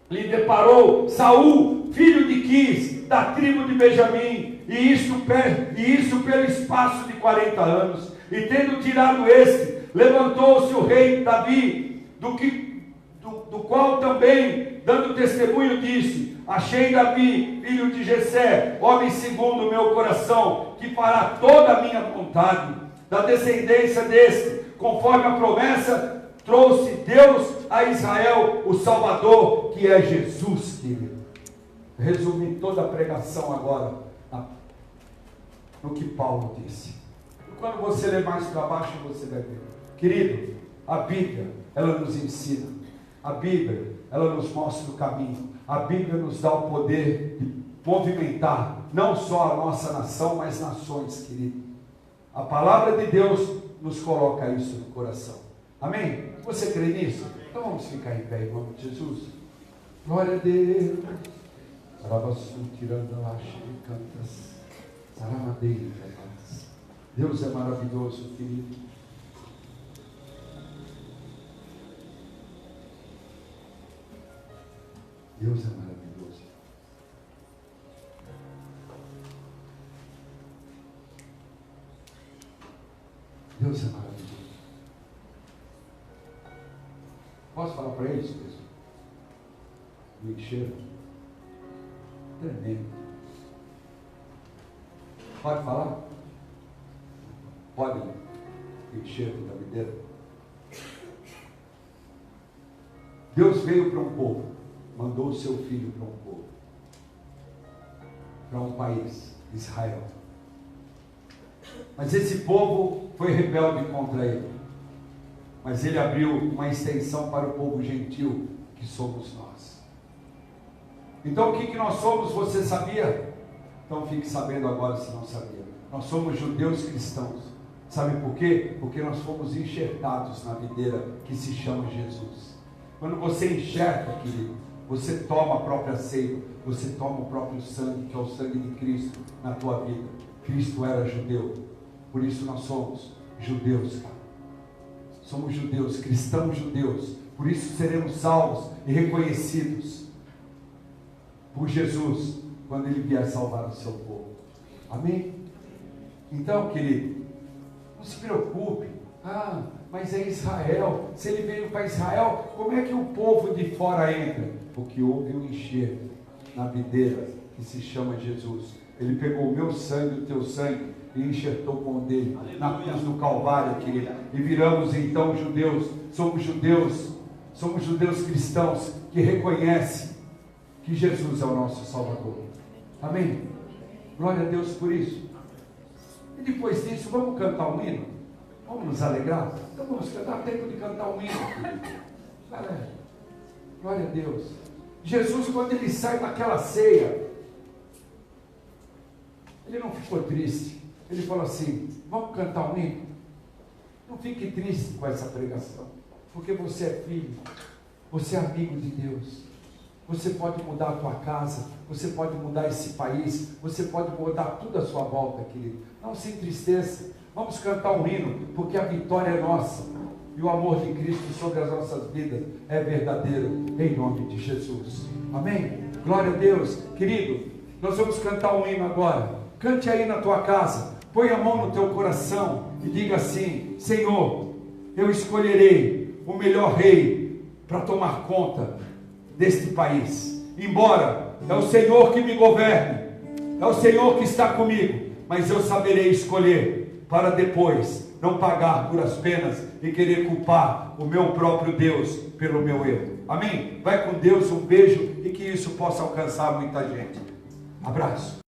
lhe deparou Saul, filho de Quis, da tribo de Benjamim, e isso pelo espaço de 40 anos. E tendo tirado este, levantou-se o rei Davi, do qual também, dando testemunho, disse: achei Davi, filho de Jessé, homem segundo o meu coração, que fará toda a minha vontade. Da descendência deste, conforme a promessa, trouxe Deus a Israel o Salvador, que é Jesus, querido. Resumi toda a pregação agora no que Paulo disse. E quando você ler mais para baixo, você vai ver. Querido, a Bíblia, ela nos ensina. A Bíblia, ela nos mostra o caminho. A Bíblia nos dá o poder de movimentar não só a nossa nação, mas nações, querido. A palavra de Deus nos coloca isso no coração. Amém? Você crê nisso? Então vamos ficar em pé em nome de Jesus. Glória a Deus. Deus é maravilhoso, querido. Deus é maravilhoso. Deus é maravilhoso. Posso falar para eles, pessoal? Me encheram. Tremendo. Pode falar? Pode, me encheram da videira. Deus veio para um povo, mandou o seu filho para um povo, para um país, Israel. Mas esse povo foi rebelde contra ele. Mas ele abriu uma extensão para o povo gentil, que somos nós. Então o que nós somos, você sabia? Então fique sabendo agora se não sabia. Nós somos judeus cristãos. Sabe por quê? Porque nós fomos enxertados na videira que se chama Jesus. Quando você enxerta, querido, você toma a própria ceia, você toma o próprio sangue, que é o sangue de Cristo na tua vida. Cristo era judeu, por isso nós somos judeus, cara. Somos judeus, cristãos judeus, por isso seremos salvos e reconhecidos por Jesus, quando Ele vier salvar o seu povo. Amém? Então, querido, não se preocupe. Mas é Israel. Se ele veio para Israel, como é que o povo de fora entra? Porque houve um enxerto na videira que se chama Jesus. Ele pegou o meu sangue, o teu sangue, e enxertou com o dele. Aleluia. Na cruz do Calvário, querido. E viramos então judeus. Somos judeus cristãos que reconhecem que Jesus é o nosso Salvador. Amém? Glória a Deus por isso. E depois disso, vamos cantar um hino? Vamos nos alegrar? Então vamos cantar, tempo de cantar um hino, querido. Galera, glória a Deus. Jesus, quando ele sai daquela ceia, ele não ficou triste. Ele falou assim: vamos cantar um hino? Não fique triste com essa pregação, porque você é filho, você é amigo de Deus. Você pode mudar a tua casa, você pode mudar esse país, você pode mudar tudo à sua volta, querido. Não se entristeça. Vamos cantar um hino, porque a vitória é nossa. E o amor de Cristo sobre as nossas vidas é verdadeiro, em nome de Jesus. Amém? Glória a Deus. Querido, nós vamos cantar um hino agora. Cante aí na tua casa. Põe a mão no teu coração e diga assim: Senhor, eu escolherei o melhor rei para tomar conta deste país. Embora é o Senhor que me governe, é o Senhor que está comigo, mas eu saberei escolher para depois não pagar por as penas e querer culpar o meu próprio Deus pelo meu erro. Amém? Vai com Deus, um beijo e que isso possa alcançar muita gente. Abraço.